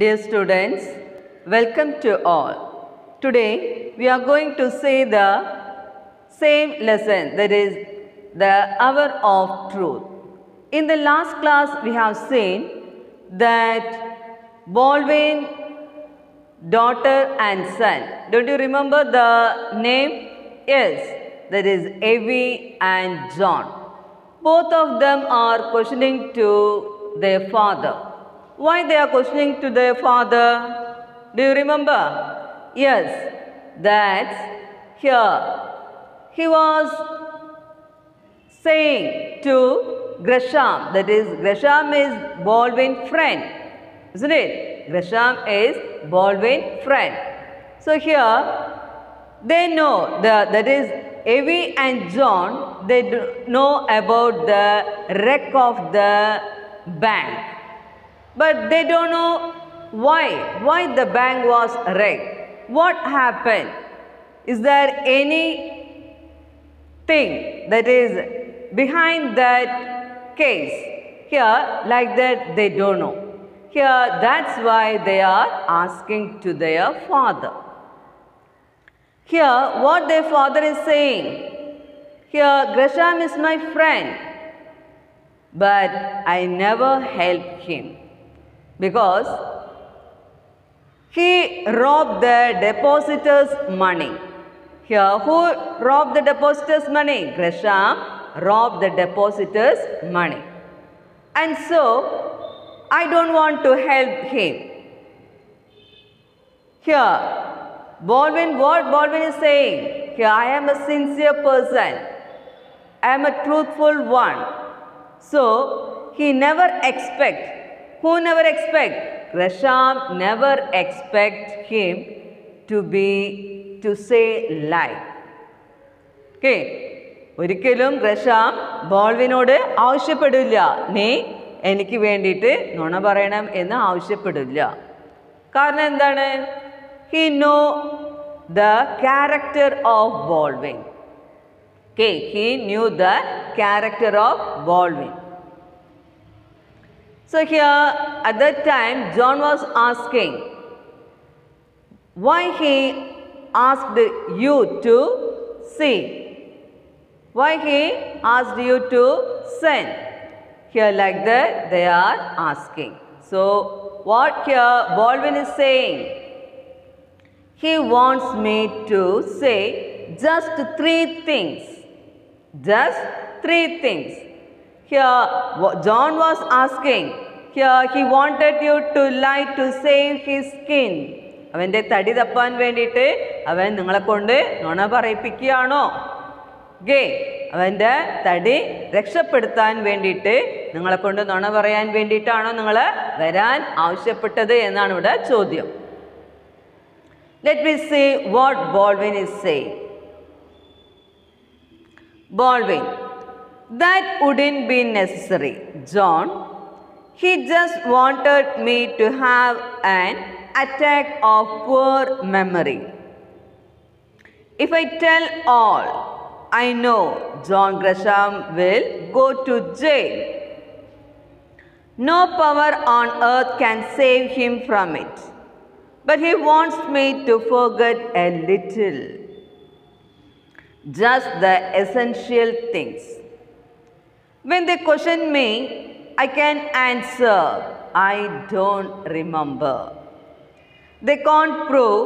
Dear students, welcome to all. Today we are going to say the same lesson, that is the hour of truth. In the last class we have seen that Baldwin, daughter and son. Don't you remember the name? Yes, that is Evie and John. Both of them are questioning to their father. Why they are questioning to their father? Do you remember? Yes, that's here. He was saying to Gresham, that is Gresham is Baldwin's friend, isn't it? Gresham is Baldwin's friend. So here they know that is Evie and John, they know about the wreck of the bank. But they don't know why the bank was wrecked. What happened? Is there anything that is behind that case? Here, like that, they don't know. Here, that's why they are asking to their father. Here, what their father is saying, here, Gresham is my friend, but I never helped him because he robbed the depositor's money. Here, who robbed the depositor's money? Gresham robbed the depositor's money. And so, I don't want to help him. Here, Baldwin, what Baldwin is saying? Here, I am a sincere person. I am a truthful one. So, he never expect. Who never expect? Gresham never expect him to say lie. Okay. ഒരിക്കലും Gresham ബോൾവിനോട് ആവശ്യപ്പെടില്ല, നീ എനിക്ക് വേണ്ടിയിട്ട് നുണ പറയണം എന്ന് ആവശ്യപ്പെടില്ല. കാരണം എന്താണ്? He know the character of Baldwin. Okay, he knew the character of Baldwin. So here at that time John was asking why he asked you to see. Why he asked you to send. Here like that they are asking. So what here Baldwin is saying? He wants me to say just 3 things. Just 3 things. Here John was asking, here he wanted you to lie to save his skin. അവൻ്റെ തടി തപ്പാൻ വേണ്ടിയിട്ട് അവൻ നിങ്ങളെ കൊണ്ട് നുണ പറയിപ്പിക്കുകയാണോ? ഗേ അവൻ്റെ തടി രക്ഷപ്പെടുത്താൻ വേണ്ടിയിട്ട് നിങ്ങളെ കൊണ്ട് നുണ പറയാൻ വേണ്ടിയിട്ടാണോ നിങ്ങൾ വരാൻ ആവശ്യപ്പെട്ടത് എന്നാണ് ഇവിടെ ചോദ്യം. Let me see what Baldwin is saying. Baldwin, that wouldn't be necessary, John. He just wanted me to have an attack of poor memory. If I tell all I know, John Gresham will go to jail. No power on earth can save him from it. But he wants me to forget a little. Just the essential things. When they question me, I can answer, I don't remember. They can't prove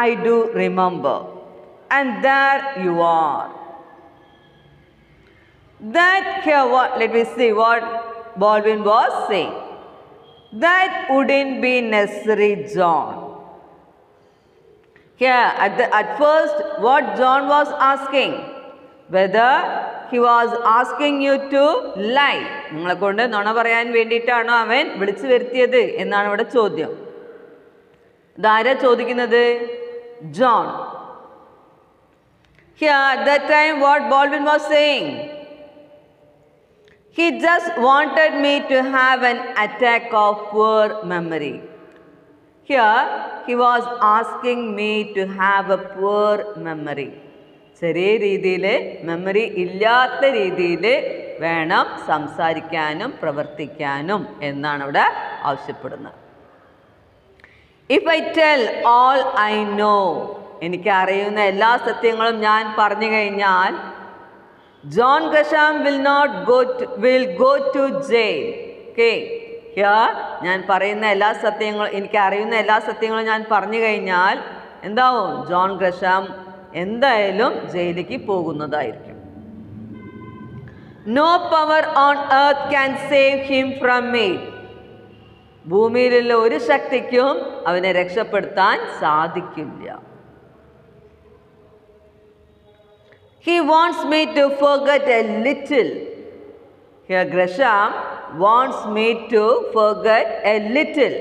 I do remember. And there you are. That here, let me see what Baldwin was saying. That wouldn't be necessary, John. Here, at first, what John was asking, whether he was asking you to lie. നിങ്ങളെ കൊണ്ട് നുണ പറയാൻ വേണ്ടിയിട്ടാണോ അവൻ വിളിച്ചു വരുത്തിയത് എന്നാണ് ഇവിടെ ചോദ്യം. ഇതാരാ ചോദിക്കുന്നത്? John. Here, at that time, what Baldwin was saying, he just wanted me to have an attack of poor memory. Here, he was asking me to have a poor memory. ചെറിയ രീതിയിൽ മെമ്മറി ഇല്ലാത്ത രീതിയിൽ വേണം സംസാരിക്കാനും പ്രവർത്തിക്കാനും എന്നാണ് ഇവിടെ ആവശ്യപ്പെടുന്നത്. If I tell all I know, എനിക്ക് അറിയുന്ന എല്ലാ സത്യങ്ങളും ഞാൻ പറഞ്ഞു കഴിഞ്ഞാൽ, John Grisham will go to jail. Okay. Here, ഞാൻ പറയുന്ന എല്ലാ സത്യങ്ങളും, എനിക്ക് അറിയുന്ന എല്ലാ സത്യങ്ങളും ഞാൻ പറഞ്ഞു കഴിഞ്ഞാൽ എന്താവും? ജോൺ ഗ്രഷാം എന്തായാലും ജയിലിലേക്ക് പോകുന്നതായിരിക്കും. No power on earth can save him from me. ഭൂമിയിലുള്ള ഒരു ശക്തിക്കും അവനെ രക്ഷപ്പെടുത്താൻ സാധിക്കില്ല. He wants me to forget a little. Here Grisham wants me to forget a little.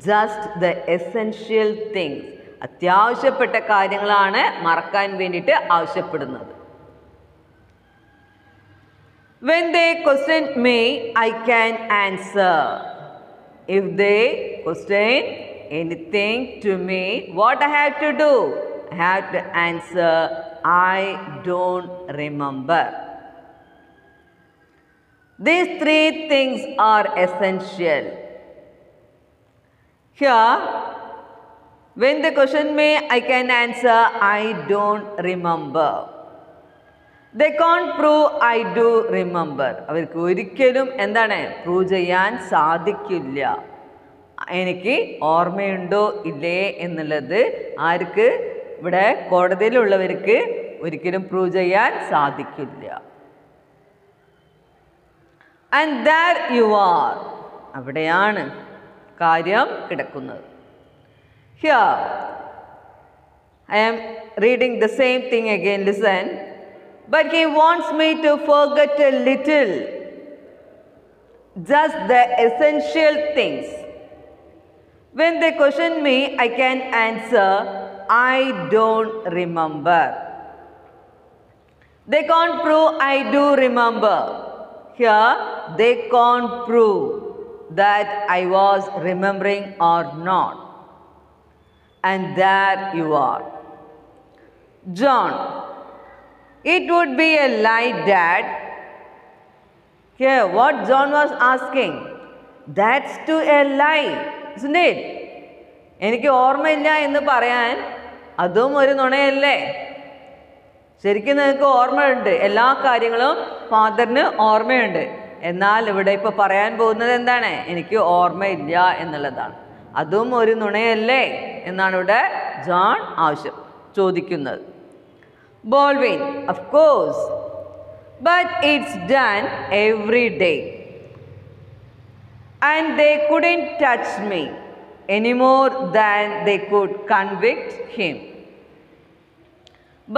Just the essential things. അത്യാവശ്യപ്പെട്ട കാര്യങ്ങളാണ് മറക്കാൻ വേണ്ടിയിട്ട് ആവശ്യപ്പെടുന്നത്. When they question me, I can answer. If they question anything to me, what I have to do? I have to answer, I don't remember. These three things are essential. Here, when they question me, I can answer, I don't remember. They can't prove I do remember. അവർക്ക് ഒരിക്കലും എന്താണ് prove ചെയ്യാൻ സാധിക്കില്ല. എനിക്ക് ഓർമ്മയുണ്ടോ ഇല്ലേ എന്നുള്ളത് ആർക്ക്? ഇവിടെ കോടതിയിലുള്ളവർക്ക് ഒരിക്കലും പ്രൂവ് ചെയ്യാൻ സാധിക്കില്ല. And there you are. അവിടെയാണ് കാര്യം കിടക്കുന്നത്. Here, I am reading the same thing again. Listen. But he wants me to forget a little, just the essential things. When they question me, I can answer, I don't remember. They can't prove I do remember. Here, they can't prove that I was remembering or not. And there you are. John, it would be a lie, Dad. Here, what John was asking, that's to a lie, isn't it? എനിക്ക് ഓർമ്മയില്ല എന്ന് പറയാൻ അതും ഒരു നുണയല്ലേ? ശരിക്കും നിങ്ങൾക്ക് ഓർമ്മയുണ്ട്, എല്ലാ കാര്യങ്ങളും ഫാദറിന് ഓർമ്മയുണ്ട്. എന്നാൽ ഇവിടെ ഇപ്പോൾ പറയാൻ പോകുന്നത് എന്താണ്? എനിക്ക് ഓർമ്മയില്ല എന്നുള്ളതാണ്. അതും ഒരു നുണയല്ലേ എന്നാണ് ഇവിടെ ജോൺ ചോദിക്കുന്നത്. Baldwin, of course, but it's done every day. And they couldn't touch me any more than they could convict him.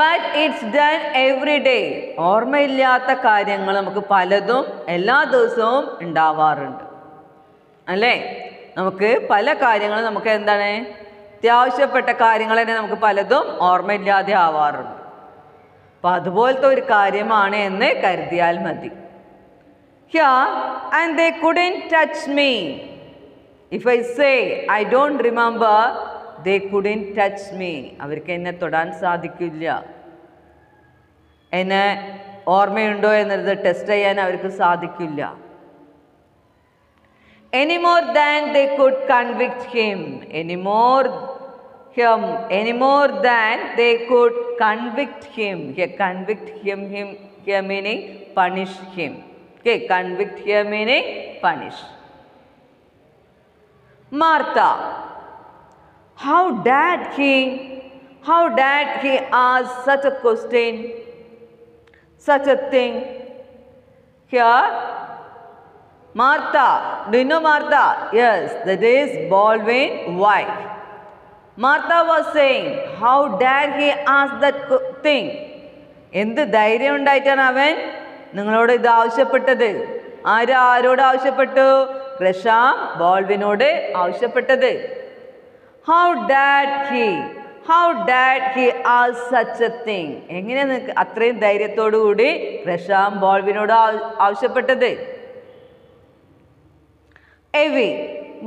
But it's done every day. ഓർമ്മയില്ലാത്ത കാര്യങ്ങൾ നമുക്ക് പലതും എല്ലാ ദിവസവും ഉണ്ടാവാറുണ്ട് അല്ലേ? നമുക്ക് പല കാര്യങ്ങളും നമുക്ക് എന്താണ് അത്യാവശ്യപ്പെട്ട കാര്യങ്ങൾ തന്നെ നമുക്ക് പലതും ഓർമ്മയില്ലാതെ ആവാറുണ്ട്. അപ്പോൾ അതുപോലത്തെ ഒരു കാര്യമാണ് എന്ന് കരുതിയാൽ മതി. Here, and they couldn't touch me. If I say I don't remember, they couldn't touch me. അവർക്ക് എന്നെ തൊടാൻ സാധിക്കില്ല. എന്നെ ഓർമ്മയുണ്ടോ എന്നത് ടെസ്റ്റ് ചെയ്യാൻ അവർക്ക് സാധിക്കില്ല. Any more than they could convict him. Any more than they could convict him. Here, convict him here meaning punish him. Okay, convict here meaning punish. Martha, how dared he ask such a question, such a thing? Here, Martha, do you know Martha? Yes, that is Baldwin's wife. Martha was saying, how dare he ask that thing? എന്ത് ധൈര്യം ഉണ്ടായിട്ടാണ് അവൻ നിങ്ങളോട് ഇത് ആവശ്യപ്പെട്ടത്? ആരോട് ആവശ്യപ്പെട്ടു? Gresham ബോൾവിനോട് ആവശ്യപ്പെട്ടത്. How dared he ask such a thing? എങ്ങനെ അത്രയും ധൈര്യത്തോടു കൂടി ഗ്രഷാം ബോൾവിനോട് ആവശ്യപ്പെട്ടത്? Evie,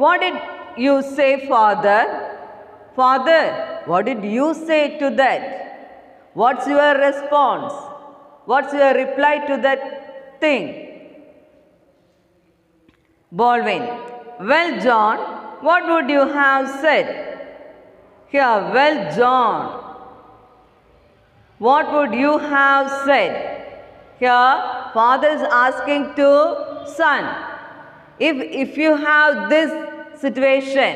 what did you say, Father? Father, what did you say to that? What's your response? What's your reply to that thing? Baldwin, well, John, what would you have said? Here, well, John, what would you have said? Here, father is asking to son, if you have this situation,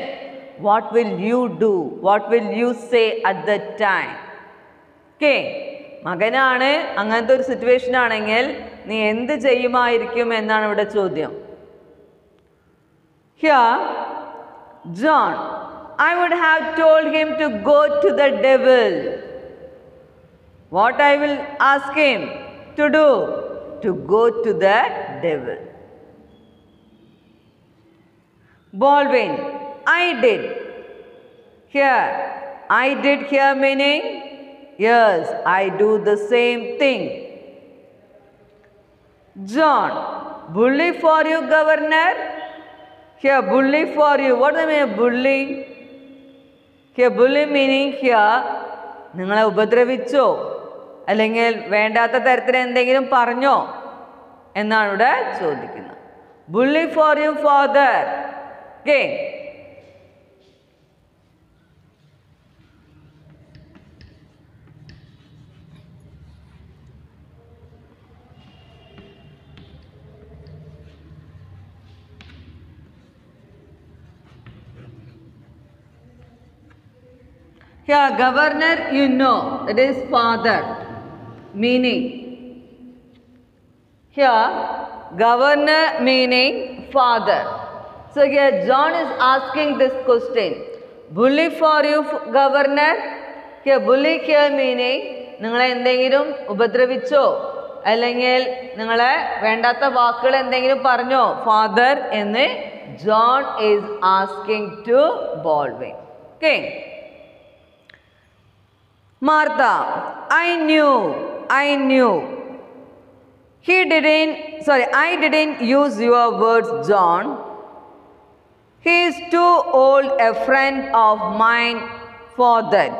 what will you do? What will you say at that time? Okay. മകനാണ് അങ്ങനത്തെ ഒരു situation ആണെങ്കിൽ നീ എന്ത് ചെയ്യുമായിരിക്കും എന്നാണ് ഇവിടെ ചോദ്യം. Here, John, I would have told him to go to the devil. What I will ask him to do? To go to the devil. Baldwin, I did. Here, I did here meaning, yes, I do the same thing. John, bully for you, governor. Here, bully for you. What do I mean bully? Here, bully meaning here, നിങ്ങളെ ഉപദ്രവിച്ചോ അല്ലെങ്കിൽ വേണ്ടാത്ത തരത്തിൽ എന്തെങ്കിലും പറഞ്ഞോ എന്നാണ് ഇവിടെ ചോദിക്കുന്നത്. Bully for you, father. Okay. Here, governor, you know, that is father, meaning. Here, governor meaning father. So here, John is asking this question. Bully for you, governor. Here, bully here meaning, നിങ്ങളെ എന്തെങ്കിലും ഉപദ്രവിച്ചോ അല്ലെങ്കിൽ നിങ്ങളെ വേണ്ടാത്ത വാക്കുകൾ എന്തെങ്കിലും പറഞ്ഞോ father എന്ന് John is asking to Baldwin. Okay. Martha, I knew. I didn't use your words, John. He is too old a friend of mine for that.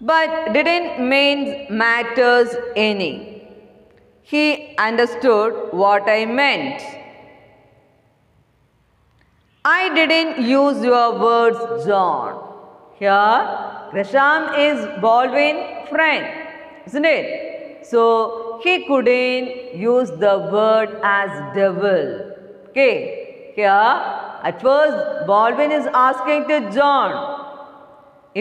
But didn't mean matters any. He understood what I meant. I didn't use your words, John. Here, Gresham is Baldwin's friend, isn't it? So, he couldn't use the word as devil. Okay. Here, at first, Baldwin is asking to John,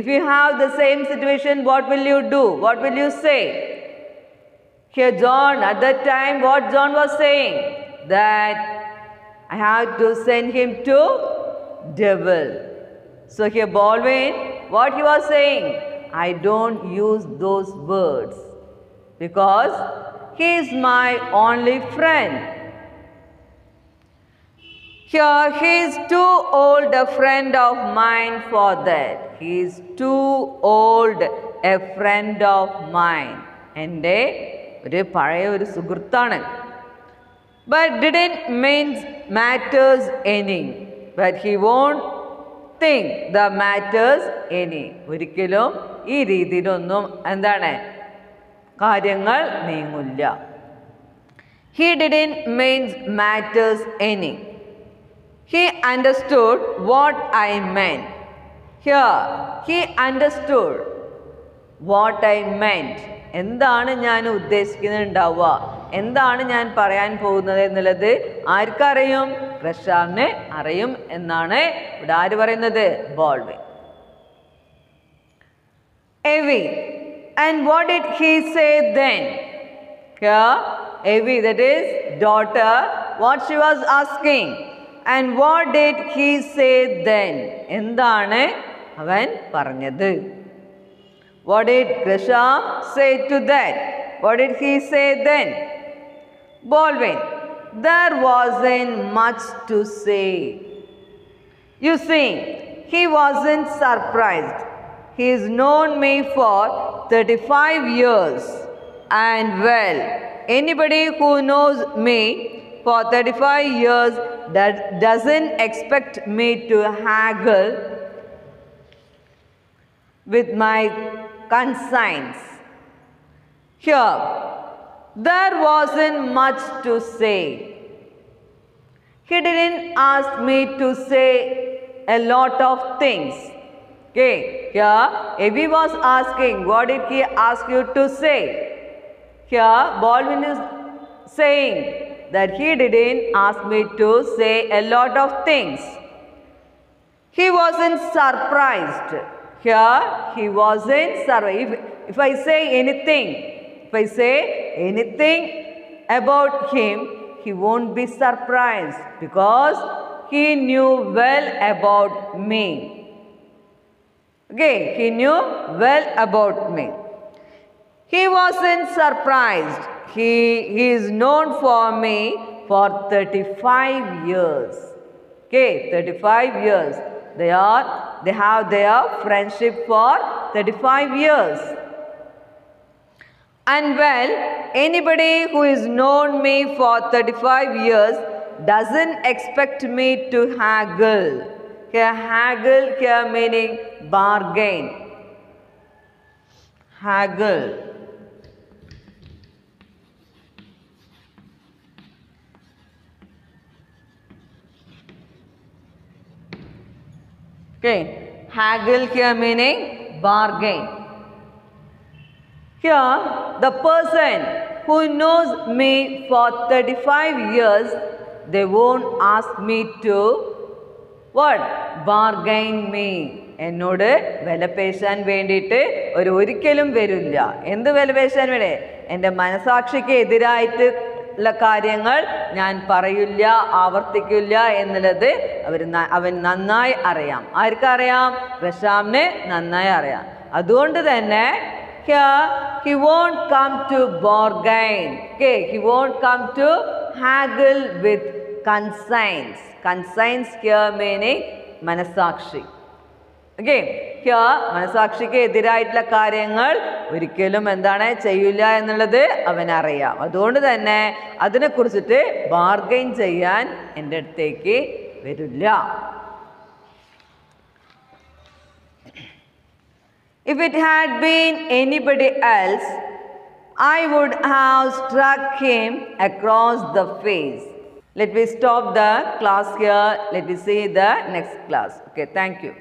if you have the same situation, what will you do? What will you say? Here, John, at that time, what John was saying? That I had to send him to devil. So, here, Baldwin, what he was saying? I don't use those words because he is my only friend. Here, he is too old a friend of mine for that. He is too old a friend of mine. എൻ്റെ ഒരു പഴയ ഒരു സുഹൃത്താണ്. But didn't mean matters any. But he won't think the matters any. ഒരിക്കലും ഈ രീതിയിലൊന്നും എന്താണ് കാര്യങ്ങൾ നീങ്ങില്ല. He didn't mean matters any. He understood what I meant. Here, he understood what I meant. എന്താണ് ഞാൻ ഉദ്ദേശിക്കുന്നുണ്ടാവുക, എന്താണ് ഞാൻ പറയാൻ പോകുന്നത് എന്നുള്ളത് ആർക്കറിയും? ഗ്രഷാമിന് അറിയും എന്നാണ് ഇവിടെ ആര് പറയുന്നത്? ബോൾവിൻ. Evie, and what did he say then? Here, Evie, that is daughter, what she was asking. And what did he say then? എന്താണ് അവൻ പറഞ്ഞത്? What did Gresham say to that? What did he say then? Baldwin, there wasn't much to say. You see, he wasn't surprised. He's known me for 35 years. And well, anybody who knows me for 35 years that doesn't expect me to haggle with my conscience. Here, there wasn't much to say. He didn't ask me to say a lot of things. Okay, here Abby was asking, what did he ask you to say? Here Baldwin is saying that he didn't ask me to say a lot of things. He wasn't surprised. Here he wasn't surprised. If I say anything about him, he won't be surprised because he knew well about me. Okay, he knew well about me. He wasn't surprised. He is known for me for 35 years. Okay, 35 years. They have their friendship for 35 years. And well, anybody who has known me for 35 years doesn't expect me to haggle. Here, haggle here meaning bargain. Haggle. Okay, haggle here meaning bargain. Here, the person who knows me for 35 years, they won't ask me to what? Bargain me. എന്നോട് വില പേശാൻ വേണ്ടിയിട്ട് ഒരിക്കലും വരില്ല. എന്ത് വില പേശാൻ വേണ്ടി? എൻ്റെ മനസാക്ഷിക്ക് എതിരായിട്ട് ഉള്ള കാര്യങ്ങൾ ഞാൻ പറയില്ല, ആവർത്തിക്കില്ല എന്നുള്ളത് അവൻ നന്നായി അറിയാം. ആർക്കറിയാം? റഷാമിന് നന്നായി അറിയാം. അതുകൊണ്ട് തന്നെ he won't come to bargain. Okay, he won't come to haggle with conscience. Conscience here meaning മനസാക്ഷി. Okay, here മനസാക്ഷിക്ക് എതിരായിട്ടുള്ള കാര്യങ്ങൾ ഒരിക്കലും എന്താണ് ചെയ്യില്ല എന്നുള്ളത് അവനറിയാം. അതുകൊണ്ട് തന്നെ അതിനെക്കുറിച്ചിട്ട് ബാർഗൈൻ ചെയ്യാൻ എൻ്റെ അടുത്തേക്ക് വരില്ല. If it had been anybody else, I would have struck him across the face. Let me stop the class here. Let me see the next class. Okay, thank you.